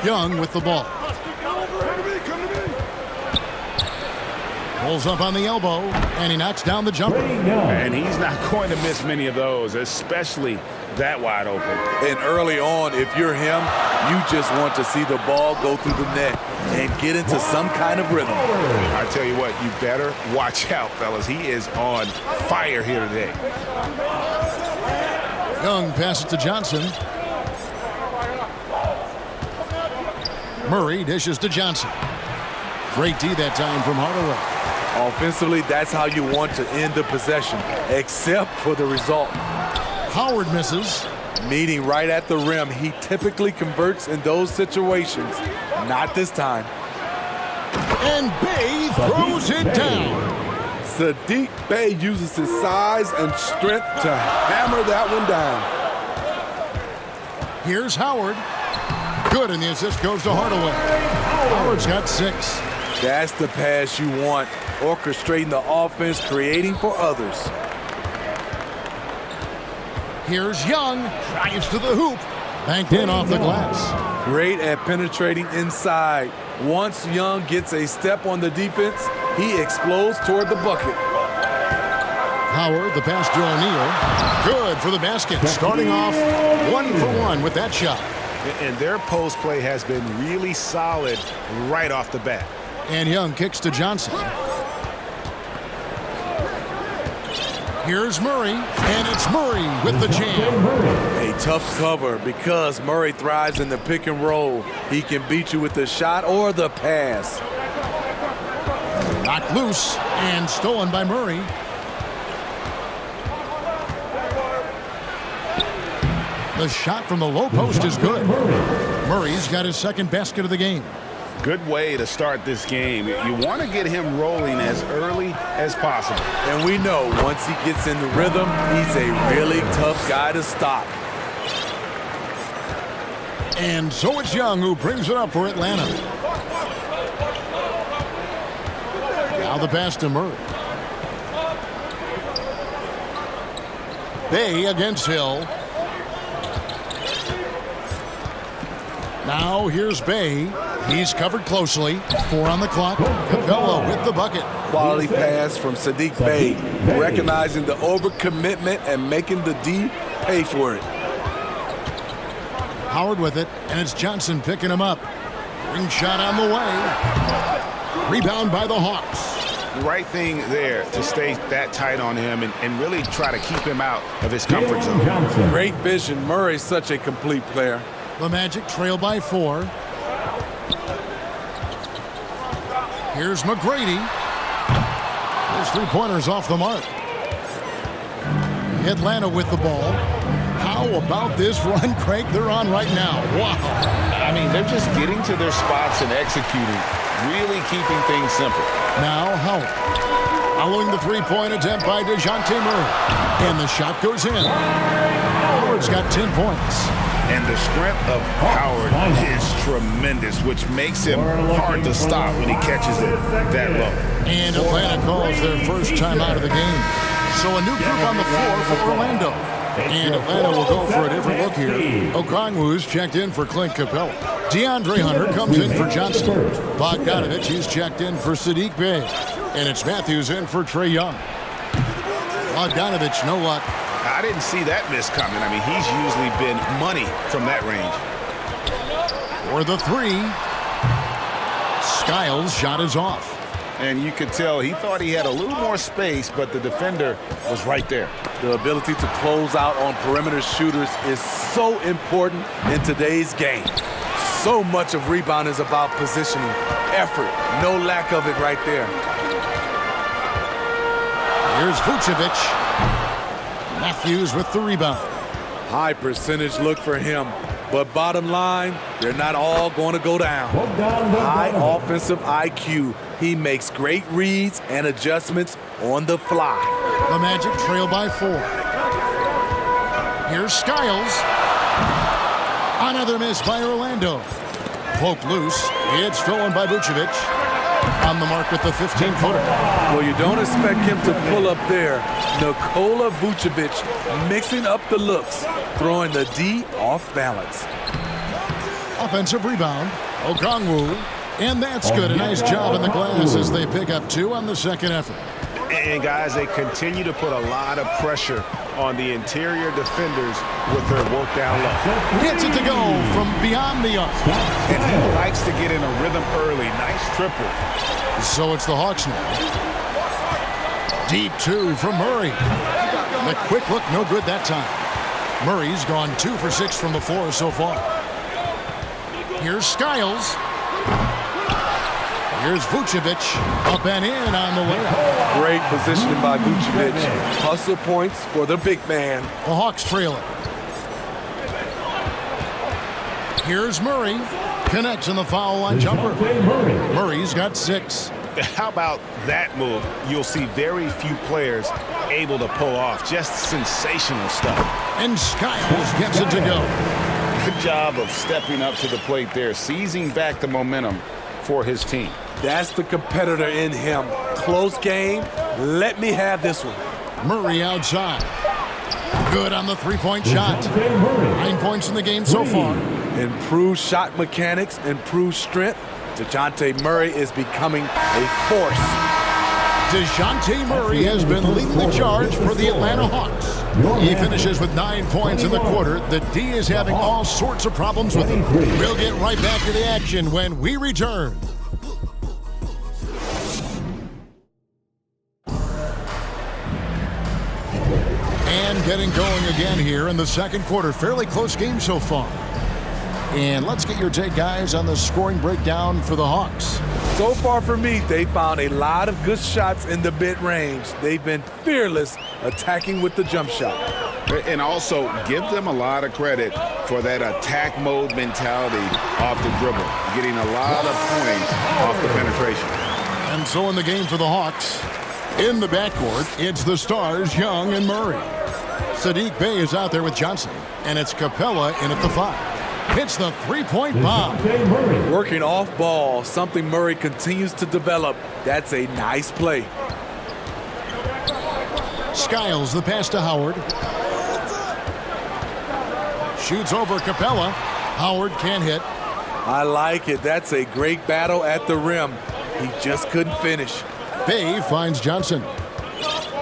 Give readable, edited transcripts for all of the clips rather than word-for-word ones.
Young with the ball. Pulls up on the elbow, and he knocks down the jumper. And he's not going to miss many of those, especially that wide open. And early on, if you're him, you just want to see the ball go through the net and get into some kind of rhythm. I tell you what, you better watch out, fellas. He is on fire here today. Young passes to Johnson. Murray dishes to Johnson. Great D that time from Hardaway. Offensively, that's how you want to end the possession, except for the result. Howard misses. Meeting right at the rim, he typically converts in those situations. Not this time. And Bey throws it down. Saddiq Bey uses his size and strength to hammer that one down. Here's Howard. Good, and the assist goes to Hardaway. Howard's got 6. That's the pass you want. Orchestrating the offense, creating for others. Here's Young. Drives to the hoop. Banked in off the glass. Great at penetrating inside. Once Young gets a step on the defense, he explodes toward the bucket. Howard, the pass to O'Neal. Good for the basket. Starting off 1 for 1 with that shot. And their post play has been really solid right off the bat. And Young kicks to Johnson. Here's Murray, and it's Murray with the jam. A tough cover because Murray thrives in the pick and roll. He can beat you with the shot or the pass. Knocked loose and stolen by Murray. The shot from the low post is good. Murray's got his second basket of the game. Good way to start this game. You want to get him rolling as early as possible. And we know once he gets in the rhythm, he's a really tough guy to stop. And so it's Young who brings it up for Atlanta. Now the pass to Murray. Bey against Hill. Now here's Bey. He's covered closely. 4 on the clock. Capella with the bucket. Quality pass from Saddiq Bey, recognizing the overcommitment and making the D pay for it. Howard with it, and it's Johnson picking him up. Ring shot on the way. Rebound by the Hawks. The right thing there to stay that tight on him and really try to keep him out of his comfort zone. Great vision. Murray's such a complete player. The Magic trail by 4. Here's McGrady. His 3-pointers off the mark. Atlanta with the ball. How about this run, Craig, they're on right now? Wow. I mean, they're just getting to their spots and executing, really keeping things simple. Now Howard. Following the 3-point attempt by DeJounte Murray. And the shot goes in. Howard's got 10 points. And the strength of Howard is tremendous, which makes him hard to stop when he catches it that low. And Atlanta calls their first time out of the game. So a new group on the floor for Orlando. And Atlanta will go for a different look here. Okongwu's checked in for Clint Capella. DeAndre Hunter comes in for Johnson. Bogdanovich, he's checked in for Saddiq Bey. And it's Matthews in for Trae Young. Bogdanovich, no luck. I didn't see that miss coming. I mean, he's usually been money from that range. For the 3. Skiles' shot is off. And you could tell he thought he had a little more space, but the defender was right there. The ability to close out on perimeter shooters is so important in today's game. So much of rebound is about positioning, effort, no lack of it right there. Here's Vucevic. Matthews with the rebound. High percentage look for him. But bottom line, they're not all going to go down. High offensive IQ. He makes great reads and adjustments on the fly. The Magic trail by 4. Here's Skiles. Another miss by Orlando. Poked loose. It's stolen by Vucevic. On the mark with the 15-footer. Well, you don't expect him to pull up there. Nikola Vucevic mixing up the looks, throwing the D off balance. Offensive rebound. Okongwu. And that's good. A nice job in the glass as they pick up 2 on the second effort. And, guys, they continue to put a lot of pressure on the interior defenders with their work down low. Gets it to go from beyond the arc. And he likes to get in a rhythm early. Nice triple. So it's the Hawks now. Deep 2 from Murray. The quick look, no good that time. Murray's gone 2 for 6 from the floor so far. Here's Skiles. Here's Vucevic. Up and in on the layup. Great positioning by Vucevic. Hustle points for the big man. The Hawks trail it. Here's Murray. Connects in the foul line jumper. Murray's got 6. How about that move? You'll see very few players able to pull off. Just sensational stuff. And Skiles gets it to go. Good job of stepping up to the plate there, seizing back the momentum for his team. That's the competitor in him. Close game. Let me have this one. Murray outside. Good on the three-point shot. 9 points in the game so far. Improved shot mechanics, improved strength. DeJounte Murray is becoming a force. DeJounte Murray has been leading the charge for the Atlanta Hawks. He finishes with 9 points in the quarter. The D is having all sorts of problems with him. We'll get right back to the action when we return. And getting going again here in the second quarter. Fairly close game so far. And let's get your take, guys, on the scoring breakdown for the Hawks. So far for me, they found a lot of good shots in the mid-range. They've been fearless attacking with the jump shot. And also give them a lot of credit for that attack mode mentality off the dribble, getting a lot of points off the penetration. And so in the game for the Hawks, in the backcourt, it's the stars, Young and Murray. Saddiq Bey is out there with Johnson, and it's Capella in at the 5. Hits the three-point bomb. Working off ball, something Murray continues to develop. That's a nice play. Skiles the pass to Howard. Shoots over Capella. Howard can't hit. I like it. That's a great battle at the rim. He just couldn't finish. Bey finds Johnson.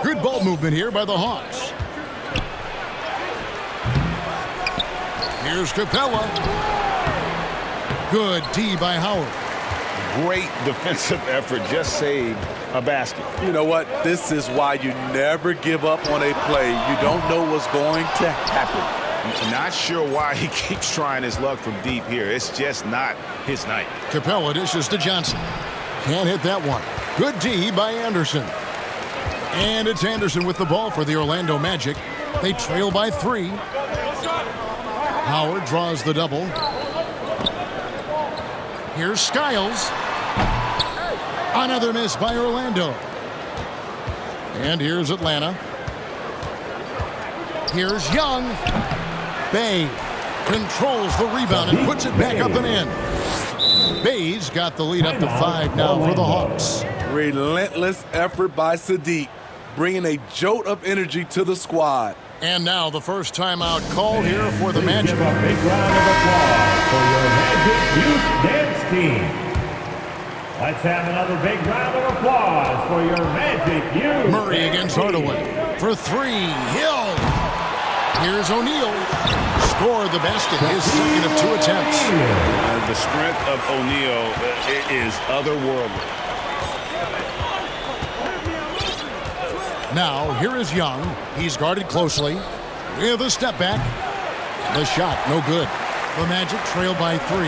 Good ball movement here by the Hawks. Here's Capella. Good D by Howard. Great defensive effort. Just saved a basket. You know what? This is why you never give up on a play. You don't know what's going to happen. I'm not sure why he keeps trying his luck from deep here. It's just not his night. Capella dishes to Johnson. Can't hit that one. Good D by Anderson. And it's Anderson with the ball for the Orlando Magic. They trail by 3. Howard draws the double. Here's Skiles. Another miss by Orlando. And here's Atlanta. Here's Young. Bey controls the rebound and puts it back up and in. Bey's got the lead up to 5 now for the Hawks. Relentless effort by Saddiq, bringing a jolt of energy to the squad. And now the first timeout called here for the Magic. Give a big round of applause for your Magic Youth Dance Team. Let's have another big round of applause for your Magic Youth. Murray against Hardaway for 3. Hill. Here's O'Neal. Scored the basket, his second of 2 attempts. The strength of O'Neal is otherworldly. Now, here is Young. He's guarded closely. With a step back. The shot, no good. The Magic trail by 3.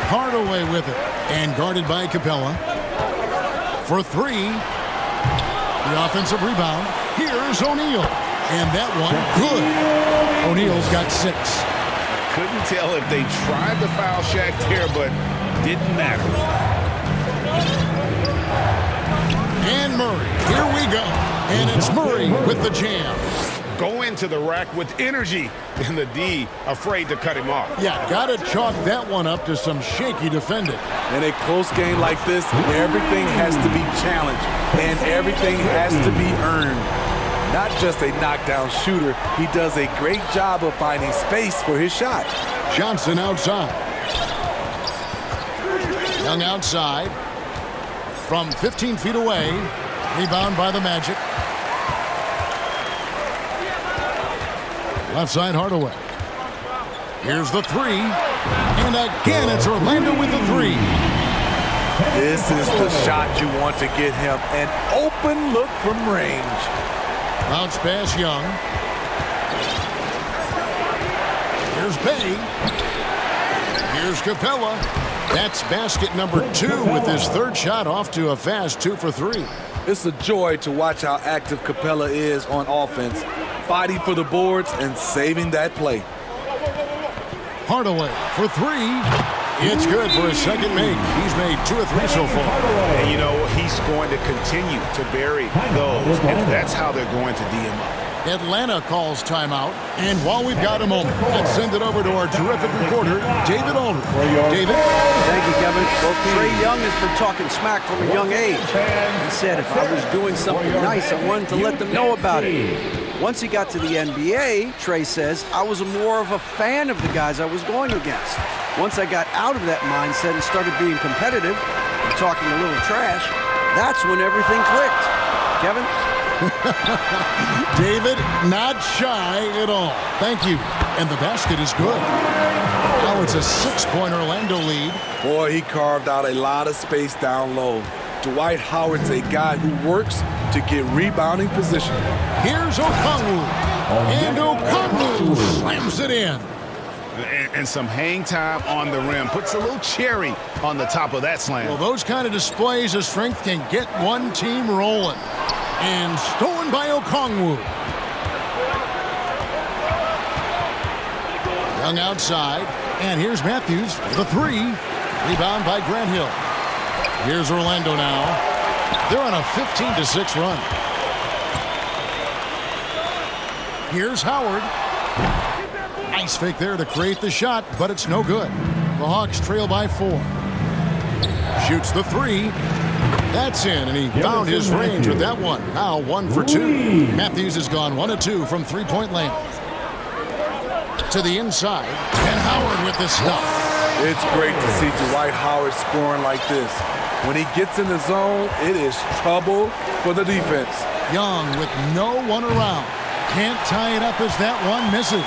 Hardaway with it. And guarded by Capella. For 3. The offensive rebound. Here's O'Neal. And that one, good. O'Neal's got 6. Couldn't tell if they tried to foul Shaq there, but didn't matter. And Murray, here we go. And it's Murray with the jam. Go into the rack with energy, and the D afraid to cut him off. Yeah, gotta chalk that one up to some shaky defending. In a close game like this, everything has to be challenged, and everything has to be earned. Not just a knockdown shooter, he does a great job of finding space for his shot. Johnson outside. Young outside. From 15 feet away. Rebound by the Magic. Left side, Hardaway. Here's the three. And again, it's Orlando with the three. This is the shot you want to get him. An open look from range. Bounce pass, Young. Here's Bay. Here's Capella. That's basket number 2 with his third shot off to a fast 2 for 3. It's a joy to watch how active Capella is on offense, fighting for the boards and saving that play. Hardaway for 3. It's good for his second make. He's made 2 or 3 so far. And you know, he's going to continue to bury those if that's how they're going to D him up. Atlanta calls timeout. And while we've got a moment, let's send it over to our terrific reporter, David Aldridge. David? Thank you, Kevin. Well, Trae Young has been talking smack from a young age. He said, if I was doing something nice, I wanted to let them know about it. Once he got to the NBA, Trae says, I was more of a fan of the guys I was going against. Once I got out of that mindset and started being competitive and talking a little trash, that's when everything clicked. Kevin? David, not shy at all. Thank you. And the basket is good. Now it's a 6-point Orlando lead. Boy, he carved out a lot of space down low. Dwight Howard's a guy who works to get rebounding position. Here's Okongwu. And Okongwu slams it in. And some hang time on the rim. Puts a little cherry on the top of that slam. Well, those kind of displays of strength can get one team rolling. And stolen by Okongwu. Young outside. And here's Matthews for the 3. Rebound by Grant Hill. Here's Orlando now. They're on a 15-6 run. Here's Howard. Nice fake there to create the shot, but it's no good. The Hawks trail by 4. Shoots the 3. That's in, and he found his range with that one. Now 1 for 2. Matthews has gone 1 of 2 from 3-point land. To the inside, and Howard with the stuff. It's great to see Dwight Howard scoring like this. When he gets in the zone, it is trouble for the defense. Young with no one around. Can't tie it up as that one misses.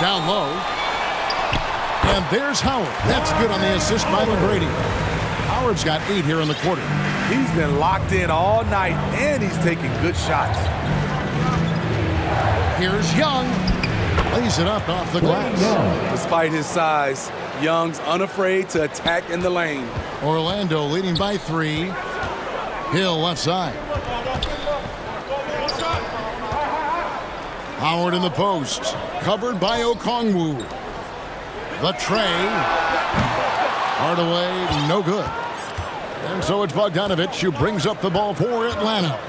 Down low. And there's Howard. That's good on the assist by McGrady. Howard's got 8 here in the quarter. He's been locked in all night, and he's taking good shots. Here's Young. Lays it up off the glass. Despite his size, Young's unafraid to attack in the lane. Orlando leading by 3. Hill left side. Howard in the post. Covered by Okongwu. The tray. Hardaway, no good. And so it's Bogdanović who brings up the ball for Atlanta.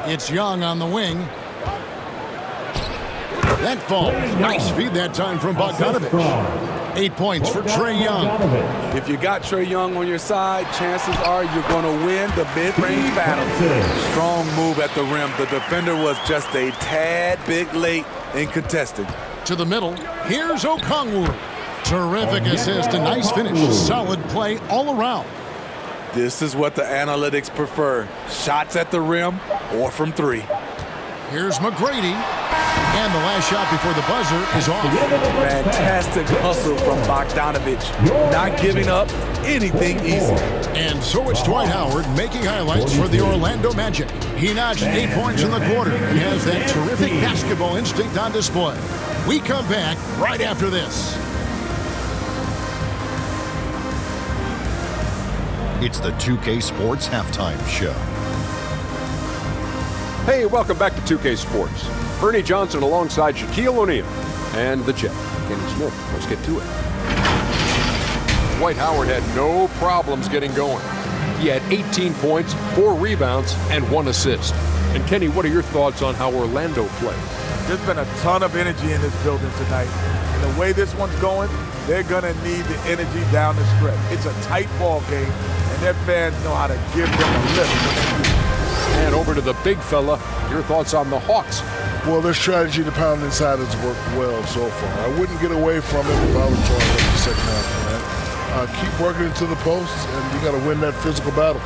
It's Young on the wing. That falls. Nice feed that time from Bogdanović. 8 points for Trae Young. If you got Trae Young on your side, chances are you're going to win the mid-range battle. Strong move at the rim. The defender was just a tad bit late in contesting. To the middle. Here's Okongwu. Terrific assist. A nice finish. Solid play all around. This is what the analytics prefer. Shots at the rim or from 3. Here's McGrady. And the last shot before the buzzer is off. Fantastic hustle from Bogdanović. Not giving up anything easy. And so it's Dwight Howard making highlights for the Orlando Magic. He notched 8 points in the quarter. He has that terrific basketball instinct on display. We come back right after this. It's the 2K Sports Halftime Show. Hey, welcome back to 2K Sports. Ernie Johnson alongside Shaquille O'Neal and the Jet, Kenny Smith. Let's get to it. Dwight Howard had no problems getting going. He had 18 points, 4 rebounds, and 1 assist. And Kenny, what are your thoughts on how Orlando played? There's been a ton of energy in this building tonight. And the way this one's going, they're going to need the energy down the stretch. It's a tight ball game, and their fans know how to give them a lift when they do. And over to the big fella, your thoughts on the Hawks? Well, their strategy to pound inside has worked well so far. I wouldn't get away from it if I was trying to the second half, man. Keep working into the post, and you got to win that physical battle.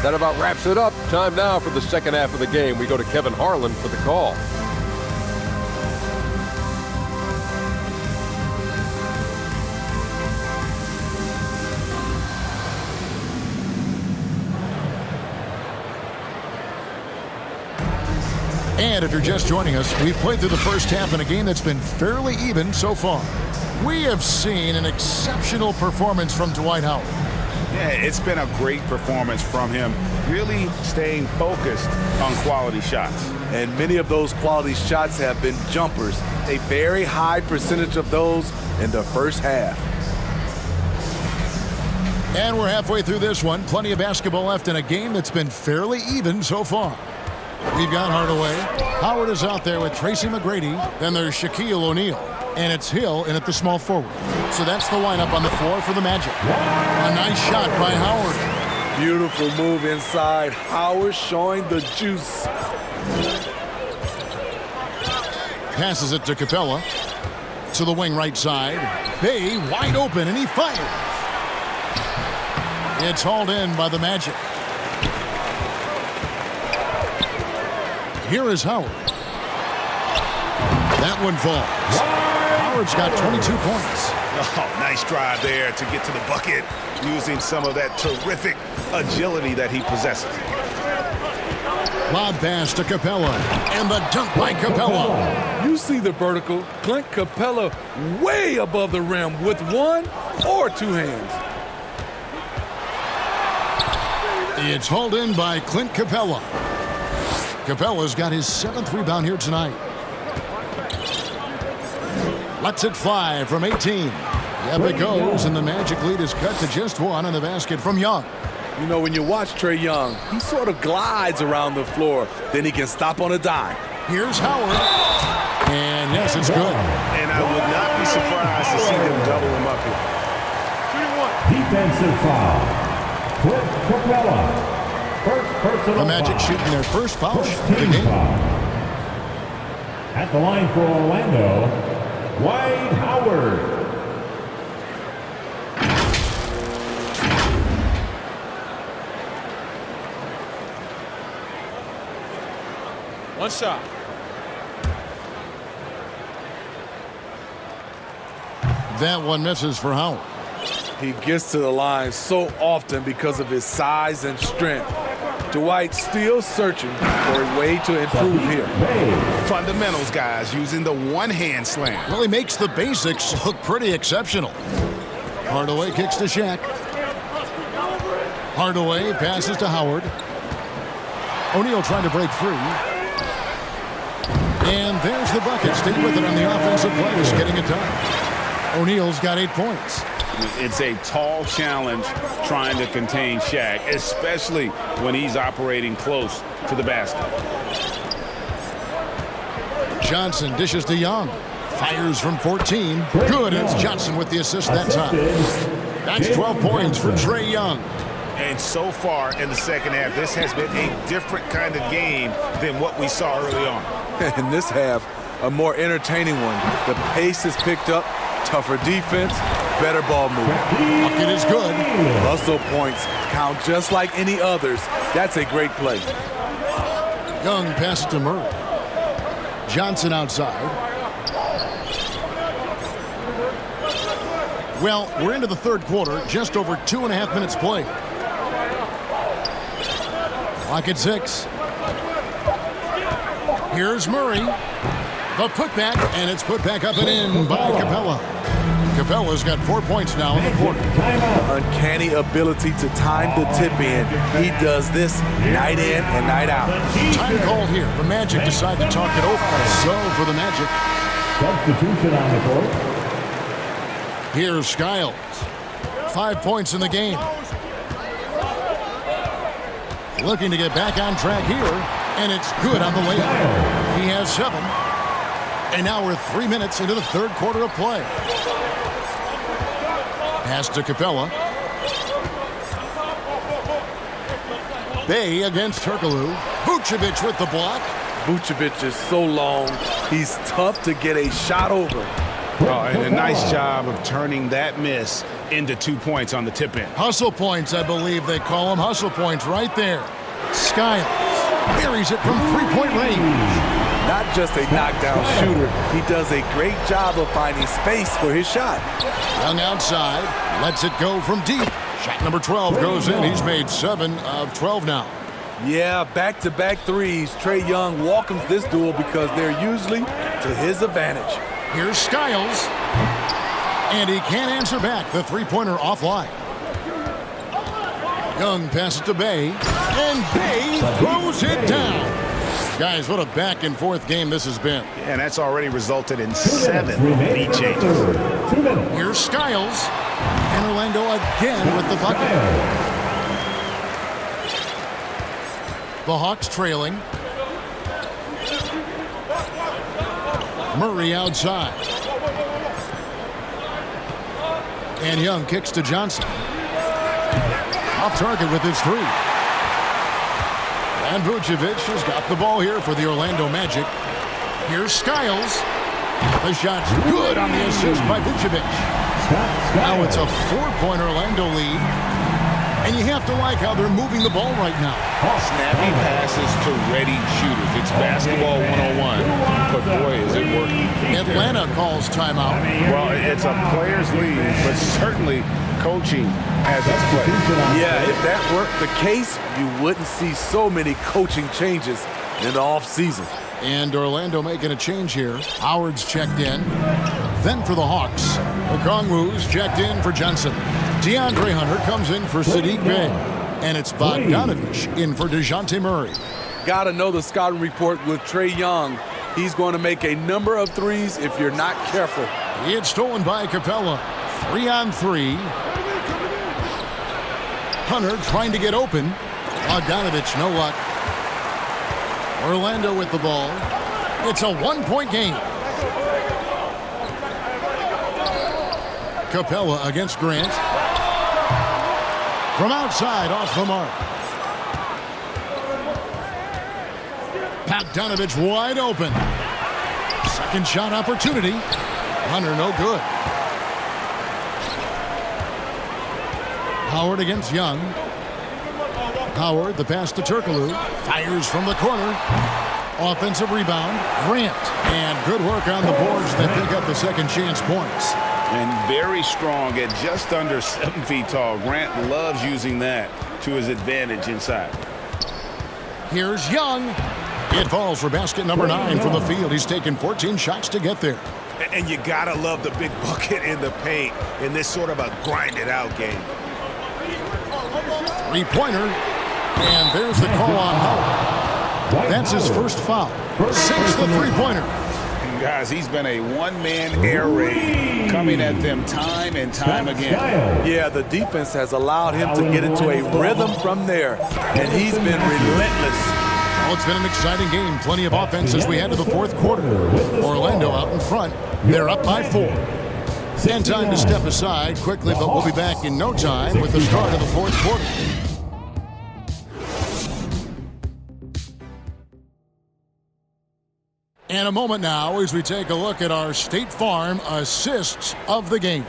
That about wraps it up. Time now for the second half of the game. We go to Kevin Harlan for the call. And if you're just joining us, we've played through the first half in a game that's been fairly even so far. We have seen an exceptional performance from Dwight Howard. Yeah, it's been a great performance from him, really staying focused on quality shots. And many of those quality shots have been jumpers. A very high percentage of those in the first half. And we're halfway through this one. Plenty of basketball left in a game that's been fairly even so far. We've got Hardaway. Howard is out there with Tracy McGrady. Then there's Shaquille O'Neal. And it's Hill in at the small forward. So that's the lineup on the floor for the Magic. A nice shot by Howard. Beautiful move inside. Howard showing the juice. Passes it to Capella. To the wing right side. Bay wide open, and he fires. It's hauled in by the Magic. Here is Howard. That one falls. Howard's got 22 points. Oh, nice drive there to get to the bucket, using some of that terrific agility that he possesses. Lob pass to Capella, and the dunk by Capella. You see the vertical. Clint Capella way above the rim with one or two hands. It's hauled in by Clint Capella. Capella's got his 7th rebound here tonight. Lets it fly from 18. Up it goes, and the Magic lead is cut to just one on the basket from Young. You know, when you watch Trae Young, he sort of glides around the floor. Then he can stop on a dime. Here's Howard. And yes, it's good. And I would not be surprised to see them double him up here. Defensive foul. Clint Capella. First personal The Magic foul. shooting their first foul First of the team game. foul. At the line for Orlando, Dwight Howard. One shot. That one misses for Howard. He gets to the line so often because of his size and strength. Dwight still searching for a way to improve here. Fundamentals, guys, using the one-hand slam. Really makes the basics look pretty exceptional. Hardaway kicks to Shaq. Hardaway passes to Howard. O'Neal trying to break free. And there's the bucket. Stay with it on the offensive players, getting it done. O'Neal's got 8 points. It's a tall challenge trying to contain Shaq, especially when he's operating close to the basket. Johnson dishes to Young. Fires from 14. Good. It's Johnson with the assist that time. That's 12 points for Trae Young. And so far in the second half, this has been a different kind of game than what we saw early on. In this half, a more entertaining one. The pace is picked up, tougher defense, better ball movement. Bucket is good. Hustle points count just like any others. That's a great play. Young passes to Murray. Johnson outside. Well, we're into the third quarter, just over 2.5 minutes played. Clock at 6. Here's Murray. The putback, and it's put back up and in by Capella. Capella's got 4 points now in the quarter. Uncanny ability to time the tip in. He does this night in and night out. Time called here. The Magic decide to talk it over. So for the Magic, Substitution on the court. here's Skiles. 5 points in the game. Looking to get back on track here, and it's good on the layup. He has 7. And now we're 3 minutes into the third quarter of play. Pass to Capella. Bay against Turkoglu. Vucevic with the block. Vucevic is so long, he's tough to get a shot over. Oh, and a nice job of turning that miss into 2 points on the tip in. Hustle points, I believe they call them. Hustle points right there. Skiles buries it from three-point range. Not just a knockdown shooter, he does a great job of finding space for his shot. Young outside, lets it go from deep. Shot number 12 goes in. He's made 7 of 12 now. Yeah, back-to-back threes. Trae Young welcomes this duel because they're usually to his advantage. Here's Skiles. And he can't answer back. The three-pointer offline. Young passes to Bay. And Bay throws it down. Guys, what a back-and-forth game this has been. And that's already resulted in 7 lead changes. Here's Skiles. And Orlando again with the bucket. The Hawks trailing. Murray outside. And Young kicks to Johnson. Off target with his three. And Vucevic has got the ball here for the Orlando Magic. Here's Skiles. The shot's good on the assist by Vucevic. Now it's a 4-point Orlando lead. And you have to like how they're moving the ball right now. Snappy passes to ready shooters. It's basketball 101. But boy, is it working. Atlanta calls timeout. Well, it's a player's lead, but certainly coaching has its place. Yeah, if that weren't the case, you wouldn't see so many coaching changes in the offseason. And Orlando making a change here. Howard's checked in. Then for the Hawks, Okongwu's checked in for Johnson. DeAndre Hunter comes in for Saddiq Bey. And it's Bogdanovich in for DeJounte Murray. Got to know the scouting report with Trae Young. He's going to make a number of threes if you're not careful. It's stolen by Capella. 3-on-3. Hunter trying to get open. Bogdanovich, no luck. Orlando with the ball. It's a 1-point game. Capella against Grant. From outside, off the mark. Bogdanovich wide open. Second shot opportunity. Hunter no good. Howard against Young. Howard, the pass to Turkoglu. Fires from the corner. Offensive rebound. Grant. And good work on the boards that pick up the second chance points. And very strong at just under 7 feet tall. Grant loves using that to his advantage inside. Here's Young. It falls for basket number 9 from the field. He's taken 14 shots to get there. And you gotta love the big bucket in the paint in this sort of a grinded-out game. Three-pointer. And there's the call on Howard. That's his first foul. 6th three-pointer. Guys, he's been a one-man air raid, coming at them time and time again. Yeah, the defense has allowed him to get into a rhythm from there, and he's been relentless. Well, it's been an exciting game. Plenty of offense as we head to the fourth quarter. Orlando out in front. They're up by 4. And time to step aside quickly, but we'll be back in no time with the start of the fourth quarter. And a moment now as we take a look at our State Farm assists of the game.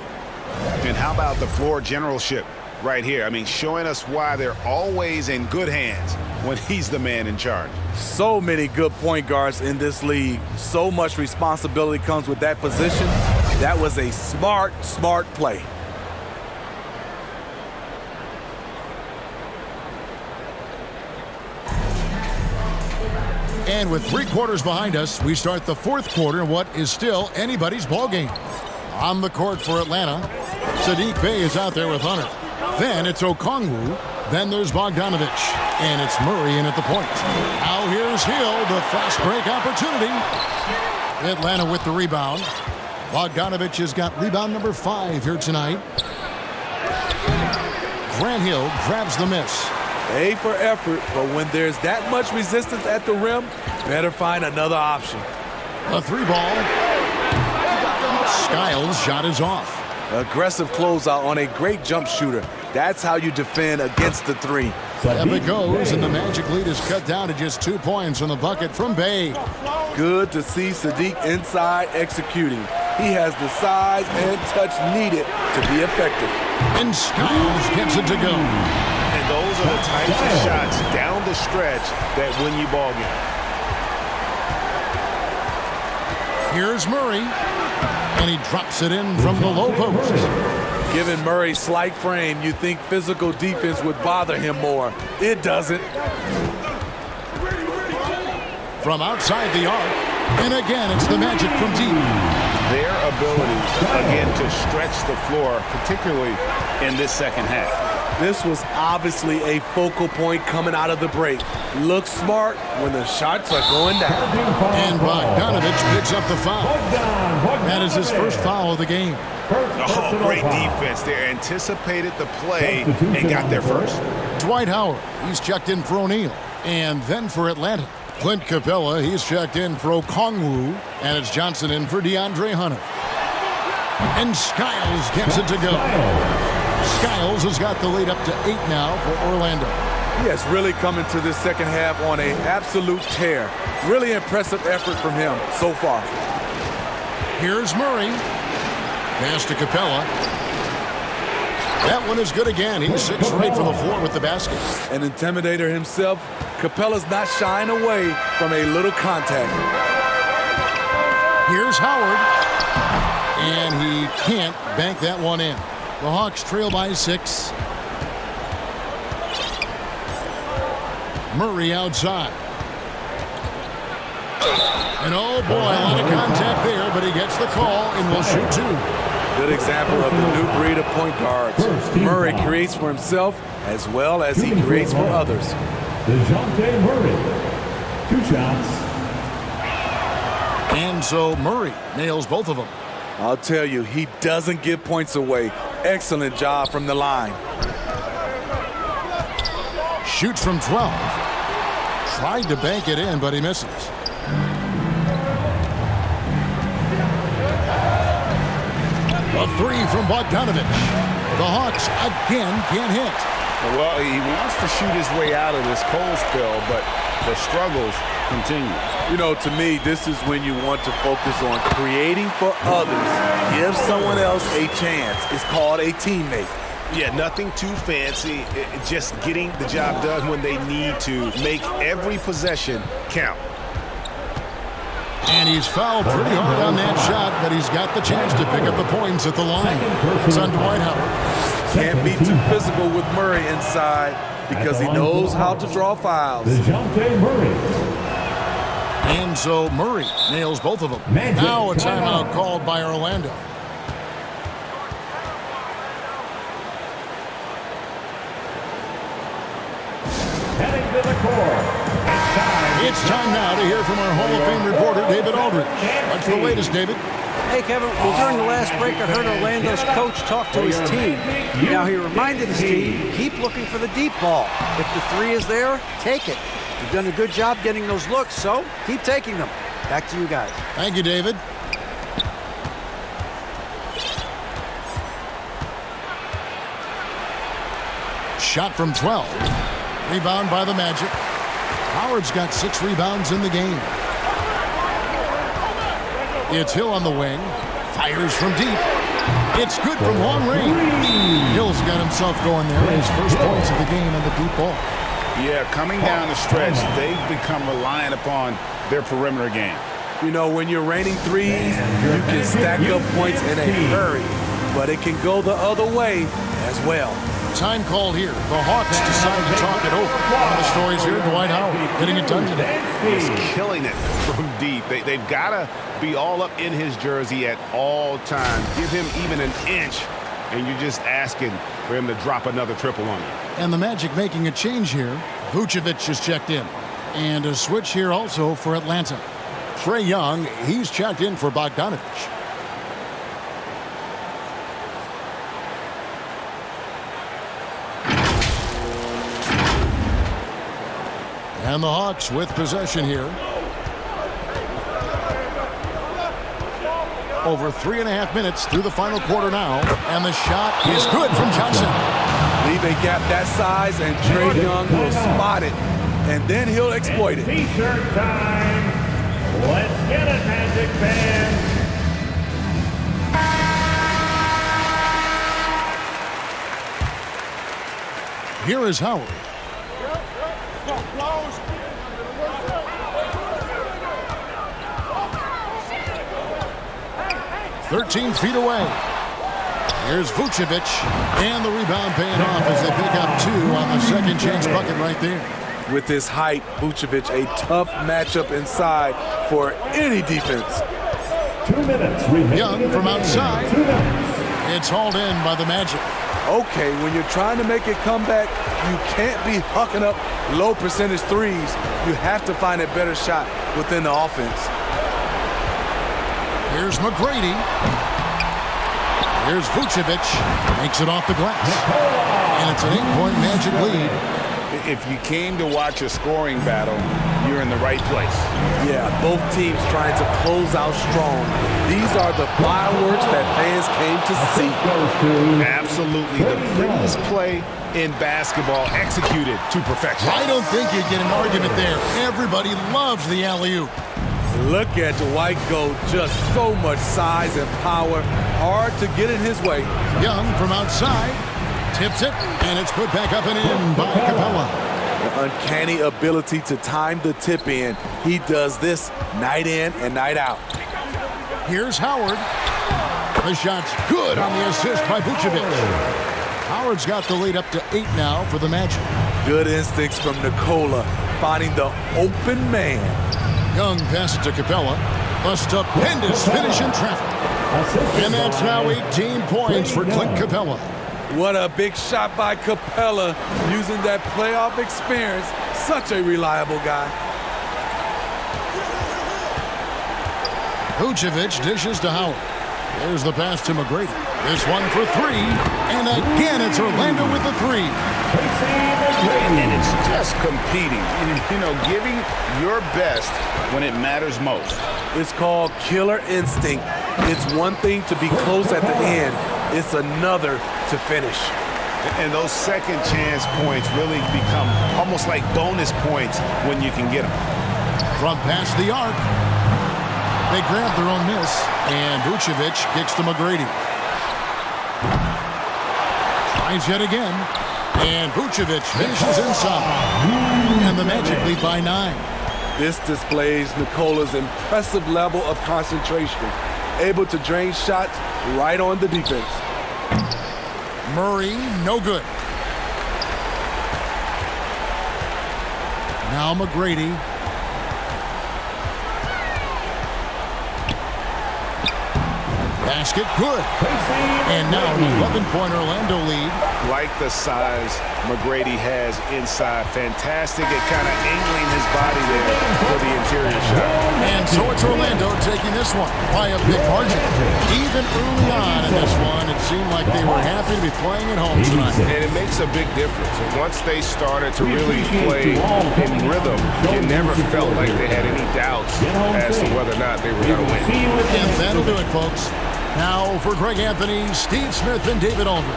And how about the floor generalship right here? I mean, showing us why they're always in good hands when he's the man in charge. So many good point guards in this league. So much responsibility comes with that position. That was a smart play. And with 3 quarters behind us, we start the fourth quarter in what is still anybody's ball game. On the court for Atlanta, Saddiq Bey is out there with Hunter. Then it's Okongwu. Then there's Bogdanovich. And it's Murray in at the point. Now here's Hill, the fast break opportunity. Atlanta with the rebound. Bogdanovich has got rebound number 5 here tonight. Grant Hill grabs the miss. A for effort, but when there's that much resistance at the rim, better find another option. A 3-ball. Skiles' shot is off. Aggressive closeout on a great jump shooter. That's how you defend against the 3. Up it goes, and the Magic lead is cut down to just 2 points on the bucket from Bey. Good to see Saddiq inside executing. He has the size and touch needed to be effective. And Skiles gets it to go. And those are the types of shots down the stretch that win you ball games. Here's Murray, and he drops it in from the low post. Given Murray's slight frame, you think physical defense would bother him more. It doesn't. From outside the arc, and again, it's the Magic from deep. Their ability, again, to stretch the floor, particularly in this second half. This was obviously a focal point coming out of the break. Look smart when the shots are going down. And Bogdanovich picks up the foul. That is his first foul of the game. Oh, great defense there. Anticipated the play and got there first. Dwight Howard, he's checked in for O'Neal. And then for Atlanta, Clint Capella, he's checked in for Okongwu. And it's Johnson in for DeAndre Hunter. And Skiles gets it to go. Skiles has got the lead up to 8 now for Orlando. He has really come into this second half on an absolute tear. Really impressive effort from him so far. Here's Murray. Pass to Capella. That one is good again. He's 6 for 8 from the floor with the basket. An intimidator himself, Capella's not shying away from a little contact. Here's Howard. And he can't bank that one in. The Hawks trail by 6. Murray outside. And oh boy, a lot of contact there, but he gets the call and will shoot 2. Good example of the new breed of point guards. Murray creates for himself as well as he creates for others. DeJounte Murray, 2 shots. And so Murray nails both of them. I'll tell you, he doesn't give points away. Excellent job from the line. Shoots from 12. Tried to bank it in, but he misses. A 3 from Bogdanovich. The Hawks again can't hit. Well, he wants to shoot his way out of this cold spell, but the struggles continue. You know, to me, this is when you want to focus on creating for others. Give someone else a chance. It's called a teammate. Yeah, nothing too fancy. Just getting the job done when they need to. Make every possession count. And he's fouled pretty hard on that shot, but he's got the chance to pick up the points at the line. It's on Dwight Howard. Can't be too physical with Murray inside because he knows how to draw fouls. DeJounte Murray. And so Murray nails both of them. Now a timeout called by Orlando. Heading to the court. It's time now to hear from our Hall of Fame reporter, David Aldridge. What's the latest, David? Hey, Kevin. Well, during the last break, I heard Orlando's coach talk to his team. Now, he reminded his team, keep looking for the deep ball. If the 3 is there, take it. You've done a good job getting those looks, so keep taking them. Back to you guys. Thank you, David. Shot from 12. Rebound by the Magic. Howard's got 6 rebounds in the game. It's Hill on the wing. Fires from deep. It's good from long range. Hill's got himself going there. His first points of the game on the deep ball. Yeah, coming down the stretch, they've become reliant upon their perimeter game. You know, when you're raining threes, you can stack up points in a hurry, but it can go the other way as well. Time called here. The Hawks decide to talk it over. One of the stories here, Dwight Howard getting it done today. He's killing it from deep. They've got to be all up in his jersey at all times. Give him even an inch, and you're just asking for him to drop another triple on you. And the Magic making a change here. Vucevic is checked in. And a switch here also for Atlanta. Trae Young, he's checked in for Bogdanovich. And the Hawks with possession here. Over 3.5 minutes through the final quarter now. And the shot is good from Johnson. Leave a gap that size and Trae Young will spot it. And then he'll exploit it. T-shirt time. Let's get it, Magic fans. Here is Howard. 13 feet away. Here's Vucevic, and the rebound paying off as they pick up 2 on the second chance bucket right there. With his height, Vucevic, a tough matchup inside for any defense. 2 minutes remaining. Young from outside. It's hauled in by the Magic. Okay, when you're trying to make a comeback, you can't be hucking up low percentage threes. You have to find a better shot within the offense. Here's McGrady. Here's Vucevic. Makes it off the glass. And it's an 8-point Magic lead. If you came to watch a scoring battle, you're in the right place. Yeah, both teams trying to close out strong. These are the fireworks that fans came to see. Absolutely. The prettiest play in basketball executed to perfection. I don't think you'd get an argument there. Everybody loves the alley-oop. Look at Dwight go, just so much size and power. Hard to get in his way. Young from outside. Tips it, and it's put back up and in by Capella. The uncanny ability to time the tip in. He does this night in and night out. Here's Howard. The shot's good on the assist by Vucevic. Howard's got the lead up to 8 now for the Magic. Good instincts from Nikola, finding the open man. Young passes to Capella. A stupendous finish in traffic. And that's now 18 points for Clint Capella. What a big shot by Capella, using that playoff experience. Such a reliable guy. Vucevic dishes to Howard. There's the pass to McGrady. This one for 3. And again, it's Orlando with the 3. And it's just competing. You know, giving your best when it matters most. It's called killer instinct. It's one thing to be close at the end. It's another to finish. And those second chance points really become almost like bonus points when you can get them. From past the arc. They grab their own miss, and Vucevic kicks to McGrady. Tries yet again, and Vucevic finishes inside. And the Magic lead by 9. This displays Nikola's impressive level of concentration, able to drain shots right on the defense. Murray, no good. Now McGrady. Basket good. And now an 11-point Orlando lead. Like the size McGrady has inside. Fantastic at kind of angling his body there for the interior shot. And so it's Orlando taking this one by a big margin. Even early on in this one, it seemed like they were happy to be playing at home tonight. And it makes a big difference. Once they started to really play in rhythm, you never felt like they had any doubts as to whether or not they were going to win. And that'll do it, folks. Now for Greg Anthony, Steve Smith, and David Aldridge.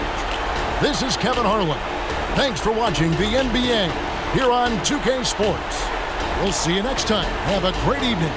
This is Kevin Harlan. Thanks for watching the NBA here on 2K Sports. We'll see you next time. Have a great evening.